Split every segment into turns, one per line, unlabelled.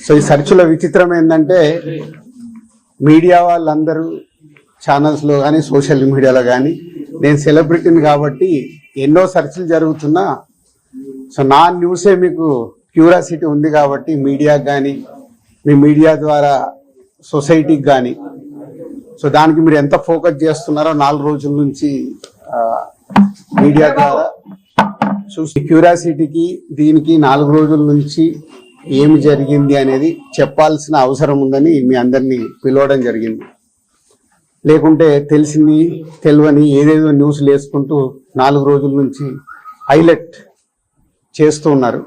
So ఈ సెర్చ్లో విచిత్రం ఏంటంటే మీడియా వాళ్ళందరూ ఛానల్స్లో కానీ సోషల్ మీడియాలో కానీ నేను సెలబ్రిటీని కాబట్టి ఎన్నో సెర్చ్లు జరుగుతున్నా సో నా న్యూసే మీకు క్యూరియాసిటీ ఉంది కాబట్టి మీడియాకి కానీ మీ మీడియా ద్వారా సొసైటీకి కానీ సో దానికి మీరు ఎంత ఫోకస్ చేస్తున్నారో 4 రోజుల నుంచి మీడియా ద్వారా చూసి క్యూరియాసిటీకి దీనికి 4 రోజుల నుంచి ఏమి జరిగింది అనేది చెప్పాల్సిన అవసరం ఉందని మీ అందరినీ పిలవడం జరిగింది. లేకుంటే తెలిసింది తెలియని ఏదేదో న్యూస్లు వేసుకుంటూ 4 రోజుల నుంచి హైలైట్ చేస్తూ ఉన్నారు.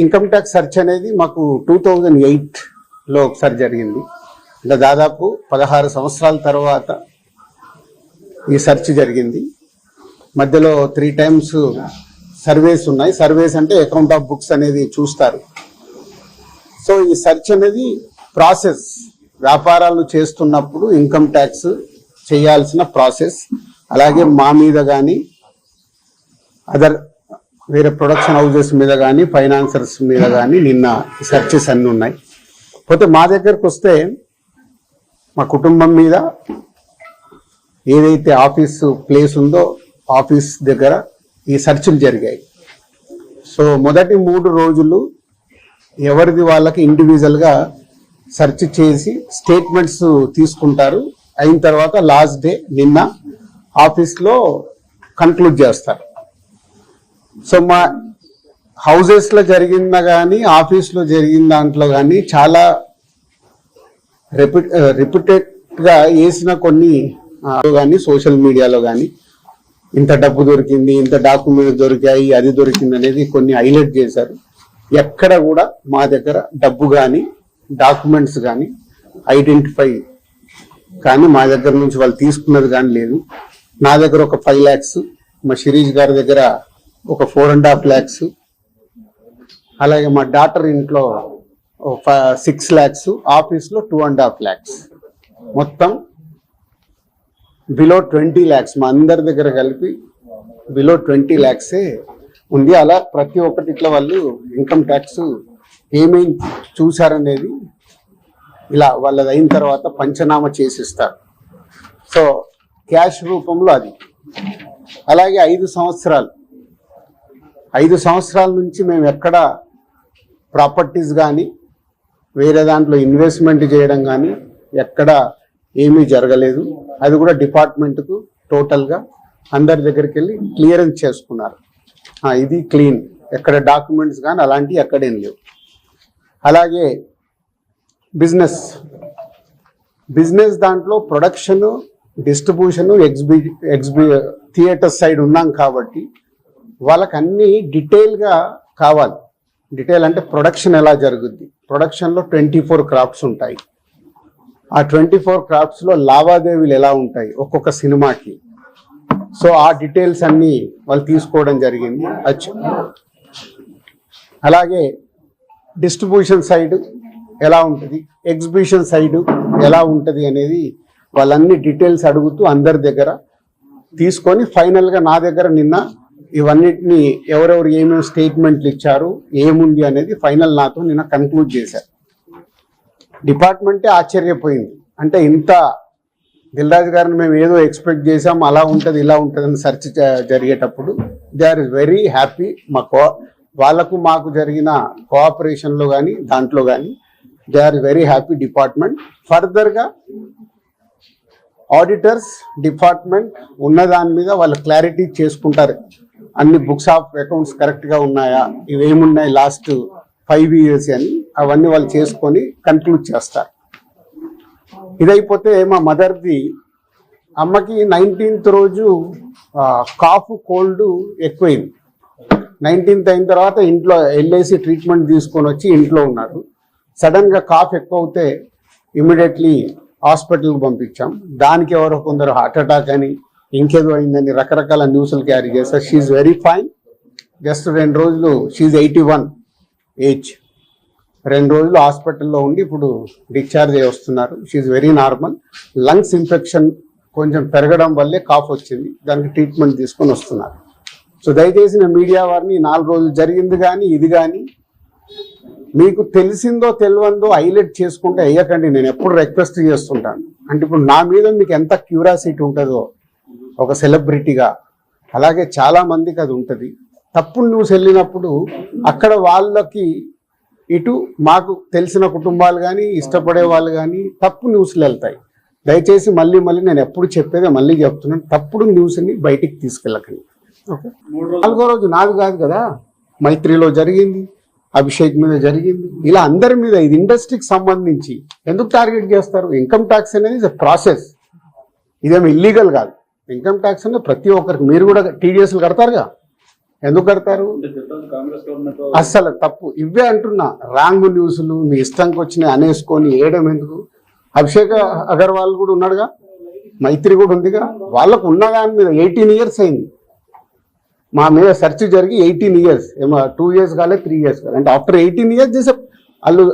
ఇన్కమ్ ట్యాక్స్ సెర్చ్ అనేది మాకు 2008లో ఒకసారి జరిగింది. అంటే దాదాపు 16 సంవత్సరాల తర్వాత ఈ సెర్చ్ జరిగింది. మధ్యలో 3 times సర్వేస్ ఉన్నాయి. సర్వేస్ అంటే అకౌంట్ ఆఫ్ బుక్స్ అనేది చూస్తారు. సో ఈ సెర్చ్ అనేది ప్రాసెస్, వ్యాపారాలు చేస్తున్నప్పుడు ఇన్కమ్ ట్యాక్స్ చేయాల్సిన ప్రాసెస్. అలాగే మా మీద కానీ అదర్ వేరే ప్రొడక్షన్ హౌజెస్ మీద కానీ ఫైనాన్సర్స్ మీద కానీ నిన్న సెర్చెస్ అన్నీ ఉన్నాయి. పోతే మా దగ్గరకు వస్తే మా కుటుంబం మీద ఏదైతే ఆఫీసు ప్లేస్ ఉందో ఆఫీస్ దగ్గర ఈ సెర్చ్లు జరిగాయి. సో మొదటి 3 రోజులు ఎవరిది వాళ్ళకి ఇండివిజువల్గా సెర్చ్ చేసి స్టేట్మెంట్స్ తీసుకుంటారు. అయిన తర్వాత లాస్ట్ డే నిన్న ఆఫీస్లో కన్క్లూడ్ చేస్తారు. సో మా హౌజెస్లో జరిగిందా కానీ ఆఫీస్లో జరిగిన దాంట్లో కానీ చాలా రిపీటెడ్గా వేసిన కొన్ని కానీ సోషల్ మీడియాలో కానీ ఇంత డబ్బు దొరికింది, ఇంత డాక్యుమెంట్స్ దొరికాయి, అది దొరికింది అనేది కొన్ని హైలైట్ చేశారు. ఎక్కడ కూడా మా దగ్గర డబ్బు కానీ డాక్యుమెంట్స్ కానీ ఐడెంటిఫై కానీ మా దగ్గర నుంచి వాళ్ళు తీసుకున్నది కానీ లేదు. నా దగ్గర ఒక 5 lakhs, మా శిరీష్ గారి దగ్గర ఒక 4.5 lakhs, అలాగే మా డాటర్ ఇంట్లో 6 lakhs, ఆఫీస్లో 2.5 lakhs, మొత్తం బిలో 20 lakhs మా అందరి దగ్గర కలిపి బిలో 20 lakhs ఉంది. అలా ప్రతి ఒక్కటి ఇట్లా వాళ్ళు ఇన్కమ్ ట్యాక్స్ ఏమేమి చూసారనేది ఇలా వాళ్ళది అయిన తర్వాత పంచనామా చేసిస్తారు. సో క్యాష్ రూపంలో అది. అలాగే 5 సంవత్సరాల నుంచి మేము ఎక్కడ ప్రాపర్టీస్ కానీ వేరే దాంట్లో ఇన్వెస్ట్మెంట్ చేయడం కానీ ఎక్కడ ఏమీ జరగలేదు. అది కూడా డిపార్ట్మెంట్కు టోటల్గా అందరి దగ్గరికి వెళ్ళి క్లియరెన్స్ చేసుకున్నారు. ఇది క్లీన్, ఎక్కడ డాక్యుమెంట్స్ కానీ అలాంటివి ఎక్కడేం లేవు. అలాగే బిజినెస్ దాంట్లో ప్రొడక్షను, డిస్ట్రిబ్యూషను, థియేటర్ సైడ్ ఉన్నాం కాబట్టి వాళ్ళకి అన్నీ డీటెయిల్గా కావాలి. డీటెయిల్ అంటే ప్రొడక్షన్ ఎలా జరుగుద్ది, ప్రొడక్షన్లో 24 crops ఉంటాయి. ఆ 24 cropsలో లావాదేవీలు ఎలా ఉంటాయి ఒక్కొక్క సినిమాకి. సో ఆ డీటెయిల్స్ అన్నీ వాళ్ళు తీసుకోవడం జరిగింది. అలాగే డిస్ట్రిబ్యూషన్ సైడ్ ఎలా ఉంటుంది, ఎగ్జిబిషన్ సైడ్ ఎలా ఉంటుంది అనేది వాళ్ళన్ని డీటెయిల్స్ అడుగుతూ అందరి దగ్గర తీసుకొని ఫైనల్గా నా దగ్గర నిన్న ఇవన్నిటిని ఎవరెవరు ఏమేమి స్టేట్మెంట్లు ఇచ్చారు, ఏముంది అనేది ఫైనల్ నాతో నిన్న కన్క్లూడ్ చేశారు. డిపార్ట్మెంటే ఆశ్చర్యపోయింది. అంటే ఇంత దిల్రాజు గారిని మేము ఏదో ఎక్స్పెక్ట్ చేసాం, అలా ఉంటుంది ఇలా ఉంటుంది అని సెర్చ్ జరిగేటప్పుడు దే ఆర్ వెరీ హ్యాపీ. వాళ్ళకు మాకు జరిగిన కోఆపరేషన్లో కానీ దాంట్లో కానీ they are very happy department. ఫర్దర్గా ఆడిటర్స్ డిపార్ట్మెంట్ ఉన్న దాని మీద వాళ్ళు క్లారిటీ చేసుకుంటారు. అన్ని బుక్స్ ఆఫ్ అకౌంట్స్ కరెక్ట్గా ఉన్నాయా, ఇవేమున్నాయి లాస్ట్ 5 years అని అవన్నీ వాళ్ళు చేసుకొని కన్క్లూడ్ చేస్తారు. ఇదైపోతే మా మదర్ది, అమ్మకి 19th రోజు కాఫ్ కోల్డ్ ఎక్కువైంది. 19th అయిన తర్వాత ఇంట్లో వెళ్ళేసి ట్రీట్మెంట్ తీసుకొని వచ్చి ఇంట్లో ఉన్నారు. సడన్గా కాఫ్ ఎక్కువ అవుతే ఇమీడియట్లీ హాస్పిటల్కి పంపించాం. దానికి ఎవరో కొందరు హార్ట్ అటాక్ అని ఇంకేదో అయిందని రకరకాల న్యూస్లు క్యారీ చేస్తారు. She very fine. జస్ట్ 2 రోజులు, షీఈ్ 81 ఏజ్, 2 రోజులు హాస్పిటల్లో ఉండి ఇప్పుడు డిశ్చార్జ్ అయ్యి వస్తున్నారు. She very normal. Lungs infection కొంచెం పెరగడం వల్లే కాఫ్ వచ్చింది, దానికి ట్రీట్మెంట్ తీసుకొని వస్తున్నారు. సో దయచేసి మీడియా వారిని 4 రోజులు జరిగింది కానీ ఇది కానీ మీకు తెలిసిందో తెలియందో హైలైట్ చేసుకుంటే వేయకండి. నేను ఎప్పుడు రిక్వెస్ట్ చేస్తుంటాను. అంటే ఇప్పుడు నా మీద మీకు ఎంత క్యూరియాసిటీ ఉంటుందో ఒక సెలబ్రిటీగా, అలాగే చాలా మందికి అది ఉంటుంది. తప్పుడు న్యూస్ వెళ్ళినప్పుడు అక్కడ వాళ్ళకి ఇటు మాకు తెలిసిన కుటుంబాలు కానీ ఇష్టపడే వాళ్ళు కానీ తప్పు న్యూస్లు వెళ్తాయి. దయచేసి మళ్ళీ నేను ఎప్పుడు చెప్పేదే మళ్ళీ చెప్తున్నాను, తప్పుడు న్యూస్ని బయటికి తీసుకెళ్ళకండి. ఓకే, 4వ రోజు నాది కాదు కదా, మైత్రిలో జరిగింది, అభిషేక్ మీద జరిగింది, ఇలా అందరి మీద. ఇది ఇండస్ట్రీకి సంబంధించి ఎందుకు టార్గెట్ చేస్తారు? ఇన్కమ్ ట్యాక్స్ అనేది ప్రాసెస్, ఇదేమి ఇల్లీగల్ కాదు. ఇన్కమ్ ట్యాక్స్ అనేది ప్రతి ఒక్కరికి, మీరు కూడా టీడీఎస్లు కడతారుగా, ఎందుకు కడతారు? అస్సలు తప్పు. ఇవే అంటున్నా, రాంగ్ న్యూస్లు మీ ఇష్టంకి వచ్చినాయి అనేసుకొని వేయడం ఎందుకు? అభిషేక్ అగర్వాల్ కూడా ఉన్నాడుగా, మైత్రి కూడా ఉందిగా, వాళ్ళకు ఉన్న దాని మీద 18 years అయింది. మా మీద సెర్చ్ జరిగి 18 years, ఏమో 2 years కాలే 3 years కాలే. అంటే ఆఫ్టర్ 18 years చేసే వాళ్ళు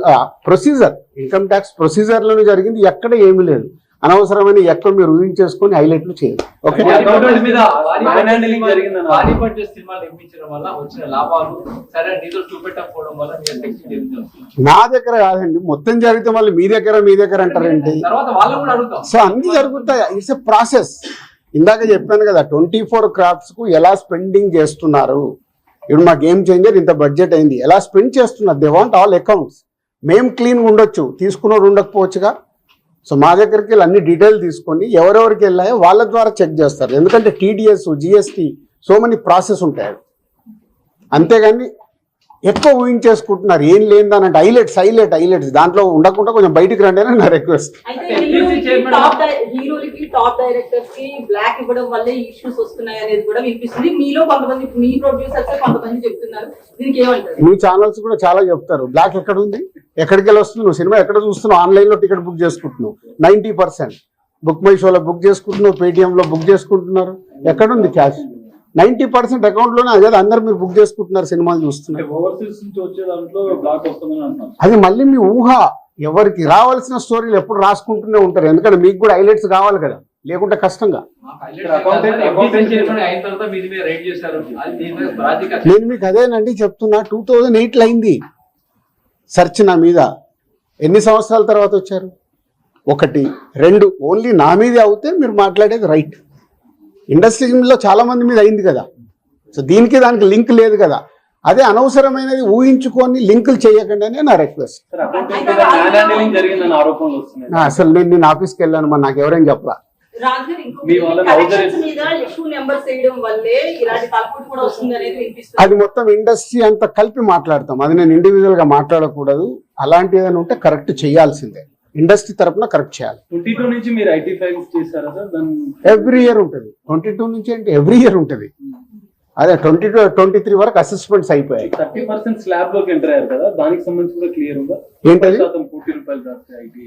ప్రొసీజర్, ఇన్కమ్ ట్యాక్స్ ప్రొసీజర్లోనే జరిగింది, ఎక్కడ ఏమీ లేదు. అనవసరమైన ఎక్కడ మీరు ఊహించేసుకొని హైలైట్లు చేయదు. ఓకే, నా దగ్గర కాదండి, మొత్తం జరిగితే మళ్ళీ మీ దగ్గర అంటారేంటి? సో అన్ని జరుగుతాయి, ఇట్స్ ఎ ప్రాసెస్. ఇందాక చెప్పాను కదా, 24 crafts కు ఎలా స్పెండింగ్ చేస్తున్నారు. ఇప్పుడు మా గేమ్ చేంజర్ ఇంత బడ్జెట్ అయింది, ఎలా స్పెండ్ చేస్తున్నారు? They want all accounts. మేము క్లీన్గా ఉండొచ్చు, తీసుకున్నోడు ఉండకపోవచ్చుగా. సో మా దగ్గరికి వెళ్ళి అన్ని డీటెయిల్ తీసుకొని ఎవరెవరికి వెళ్ళాయో వాళ్ళ ద్వారా చెక్ చేస్తారు. ఎందుకంటే TDS, GST, so many process ఉంటాయి. అంతేగాని ఎక్కువ ఊహించేసుకుంటున్నారు, ఏం లేదని. హైలైట్స్ దాంట్లో ఉండకుండా కొంచెం బయటికి రండి అని నా రిక్వెస్ట్.
హీరోలకి, టాప్ డైరెక్టర్స్ కి బ్లాక్ ఇవ్వడం వల్లే ఇష్యూస్ వస్తున్నాయి అనేది కూడా వినిపిస్తుంది. మీలో కొంతమంది, మీ ప్రొడ్యూసర్స్ కొంతమంది చెప్తున్నారు, దీనికి ఏమంటారు?
మీ ఛానల్స్ కూడా చాలా చెప్తారు, బ్లాక్ ఎక్కడ ఉంది, ఎక్కడికి వెళ్ళి వస్తుంది, నువ్వు సినిమా ఎక్కడ చూస్తున్నావు, ఆన్లైన్లో టికెట్ బుక్ చేసుకుంటున్నావు, 90% బుక్ మై షోలో బుక్ చేసుకుంటున్నావు, పేటిఎంలో బుక్ చేసుకుంటున్నారు. ఎక్కడుంది క్యాష్? 90% అకౌంట్లోనే. అదే అందరు మీరు బుక్ చేసుకుంటున్నారు, సినిమాలు చూస్తున్నారు. అది మళ్ళీ మీ ఊహ. ఎవరికి రావాల్సిన స్టోరీలు ఎప్పుడు రాసుకుంటూనే ఉంటారు, ఎందుకంటే మీకు కూడా హైలైట్స్ కావాలి కదా, లేకుంటే కష్టంగా. నేను మీకు అదేనండి చెప్తున్నా, 2008లో అయింది సెర్చ్ నా మీద. ఎన్ని సంవత్సరాల తర్వాత వచ్చారు? 1, 2 ఓన్లీ నా మీదే అవుతే మీరు మాట్లాడేది రైట్. ఇండస్ట్రీలో చాలా మంది మీద అయింది కదా, సో దానికి లింక్ లేదు కదా. అదే అనవసరమైనది ఊహించుకొని లింకులు చేయకండి అని నా రిక్వెస్ట్. అసలు నేను ఆఫీస్కి వెళ్ళాను, మరి నాకు ఎవరైనా చెప్పలా. అది మొత్తం ఇండస్ట్రీ అంతా కలిపి మాట్లాడతాం, అది నేను ఇండివిజువల్ గా మాట్లాడకూడదు. అలాంటి ఏదైనా ఉంటే కరెక్ట్ చేయాల్సిందే, ఇండస్ట్రీ తరపున కరెక్ట్ చేయాలి.
22 నుంచి మీరు ఐటీ ఫైల్స్ చేశారా సార్?
ఎవ్రీ ఇయర్ ఉంటుంది. 22 నుంచి అంటే ఎవ్రీ ఇయర్ ఉంటుంది. అదే 22, 23 వరకు అసెస్మెంట్స్ అయిపోయాయి.
30% స్లాబ్ లోకి ఎంటర్ అయ్యారు కదా, దానికి సంబంధించి కూడా క్లియర్ ఉందా?
ఏంటది?
₹40 ఐటీ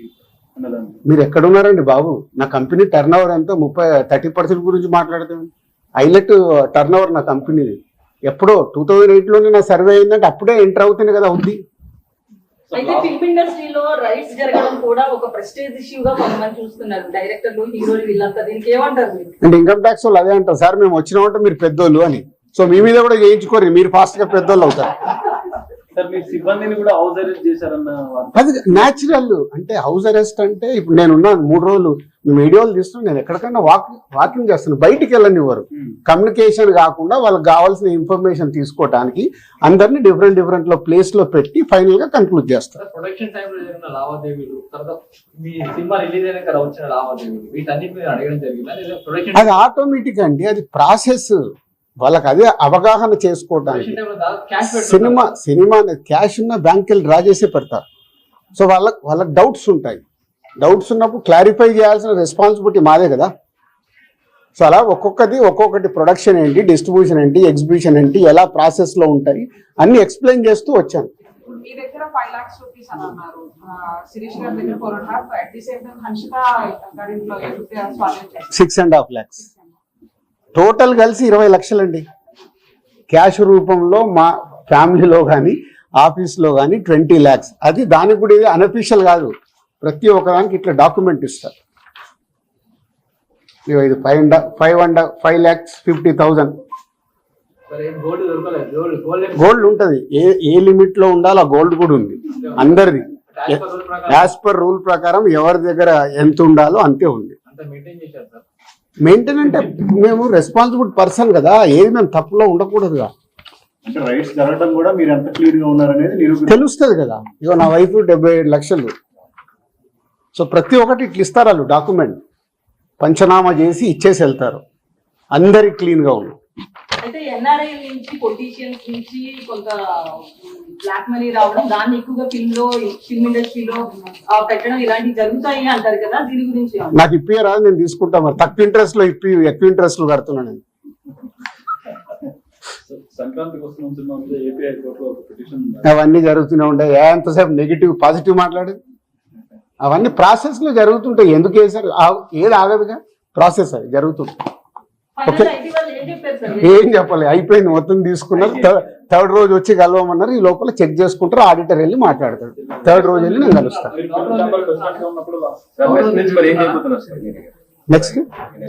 అన్నదాన్ని.
మీరు ఎక్కడున్నారండి బాబు? నా కంపెనీ టర్న్ ఓవర్ ఎంతో 30% గురించి మాట్లాడతాం. హైలైట్ టర్న్ ఓవర్ నా కంపెనీది. ఎప్పుడో 2008లోనే నా సర్వే అయిందంటే అప్పుడే ఎంటర్ అవుతుంది కదా ఉంది.
అయితే ఫిల్మ్ ఇండస్ట్రీలో రైట్స్ జరగడం కూడా ఒక ప్రెస్టేజ్ ఇష్యూగా కొంతమంది చూస్తున్నారు, డైరెక్టర్లు, హీరోలు, వీళ్ళంతా. దీనికి ఏమంటారు?
అంటే ఇన్కమ్ ట్యాక్స్ వాళ్ళు అదే అంటారు, సార్ మేము వచ్చినామంటే మీరు పెద్దోళ్ళు అని. సో మీ మీద కూడా చేయించుకోరు, మీరు ఫాస్ట్ గా పెద్దోళ్ళు అవుతారు.
సిబ్బందిని కూడా హౌస్ అరెస్ట్ చేశారన్న.
అది న్యాచురల్. అంటే హౌస్ అరెస్ట్ అంటే ఇప్పుడు నేను ఉన్నాను 3 రోజులు, మేము వీడియోలు తీస్తున్నాం, నేను ఎక్కడికైనా వాకింగ్ చేస్తాను, బయటికి వెళ్ళనివ్వరు. కమ్యూనికేషన్ కాకుండా వాళ్ళకి కావాల్సిన ఇన్ఫర్మేషన్ తీసుకోవడానికి అందరినీ డిఫరెంట్ లో ప్లేస్ లో పెట్టి ఫైనల్ గా కన్క్లూడ్ చేస్తారు.
ప్రొడక్షన్ టైంలో జరిగిన లావాదేవీలు, తర్వాత మీ సినిమా రిలీజ్ అయినాక వచ్చిన లావాదేవీలు, వీటన్నిటి మీద అడగడం జరిగింది.
అది ఆటోమేటిక్ అండి, అది ప్రాసెస్. వాళ్ళకి అదే అవగాహన చేసుకోవడానికి. సినిమా క్యాష్ ఉన్న బ్యాంక్ వెళ్ళి డ్రా చేసి పెడతారు. సో వాళ్ళకి డౌట్స్ ఉంటాయి. డౌట్స్ ఉన్నప్పుడు క్లారిఫై చేయాల్సిన రెస్పాన్సిబిలిటీ మాదే కదా. సో అలా ఒక్కొక్కటి ప్రొడక్షన్ ఏంటి, డిస్ట్రిబ్యూషన్ ఏంటి, ఎగ్జిబిషన్ ఏంటి, ఎలా ప్రాసెస్లో ఉంటాయి అన్ని ఎక్స్ప్లెయిన్ చేస్తూ వచ్చాను.
మీ దగ్గర 5 lakhs rupees అని అన్నారు, శిరీష్ గారి దగ్గర 4.5, at the same time Hansika గారింట్లో
6.5 lakhs. టోటల్ కలిసి 20 లక్షలండి. క్యాష్ రూపంలో మా ఫ్యామిలీలో కానీ ఆఫీస్లో కానీ 20 lakhs. అది దానికి కూడా ఇది అనఫీషియల్ కాదు, ప్రతి ఒక్కదానికి ఇట్లా డాక్యుమెంట్ ఇస్తారు. ఇది 5,50,000.
సార్ ఏం గోల్డ్ దొరకలేదు. గోల్డ్
గోల్డ్ ఉంటది, ఏ లిమిట్ లో ఉండాలో ఆ గోల్డ్ కూడా ఉంది అందరిది. యాజ్ పర్ రూల్ ప్రకారం ఎవరి దగ్గర ఎంత ఉండాలో అంతే ఉంది.
అంత మెయింటైన్ చేశారు సార్.
మెయింటైన్ అంటే మేము రెస్పాన్సిబుల్ పర్సన్ కదా, ఏది మేము తప్పులో ఉండకూడదుగా.
అంటే రైట్స్ జరగడం కూడా మీరు ఎంత క్లియర్ గా ఉన్నారనేది
తెలుస్తుంది కదా. ఇగో నా వైఫ్ 77 లక్షలు. సో ప్రతి ఒక్కటి ఇట్లా ఇస్తారు వాళ్ళు, డాక్యుమెంట్ పంచనామా చేసి ఇచ్చేసి వెళ్తారు. అందరికి క్లీన్ గా ఉన్నాం.
అయితే ఎన్ఆర్ఐ నుంచి పొలిటీషియన్స్ నుంచి కొంత బ్లాక్ మనీ రావడం, దాన్ని ఎక్కువగా ఫిల్మ్ ఇండస్ట్రీలో పెట్టడం ఇలాంటివి జరుగుతాయి అంటారు కదా, దీని గురించి
నాకు ఇప్పియరా, నేను తీసుకుంటా. మరి తక్కువ ఇంట్రెస్ట్ లో ఎక్కువ ఇంట్రెస్ట్ లో కడుతున్నాను నేను.
సంక్రాంతికి వస్తున్న సినిమా మీద ఏపీ హైకోర్టులో ఒక పిటిషన్
అవన్నీ జరుగుతూనే ఉంటాయి. ఎంతసేపు నెగిటివ్ పాజిటివ్ మాట్లాడేది, అవన్నీ ప్రాసెస్ లో జరుగుతుంటాయి. ఎందుకు వేసారు, ఏది ఆగదుగా, ప్రాసెస్ అది జరుగుతుంది.
ఫైనల్ ఐటీ వాళ్ళు ఏం చెప్పారు సార్?
ఏం చెప్పాలి, అయిపోయింది, మొత్తం తీసుకున్నారు. థర్డ్ రోజు వచ్చి కలవమన్నారు. ఈ లోపల చెక్ చేసుకుంటారు, ఆడిటర్ వెళ్ళి మాట్లాడతాడు. థర్డ్ రోజు వెళ్ళి నేను కలుస్తాను.
ఉన్నప్పుడు నుంచి మరి ఏం చేయబోతున్నారు సార్?
నెక్స్ట్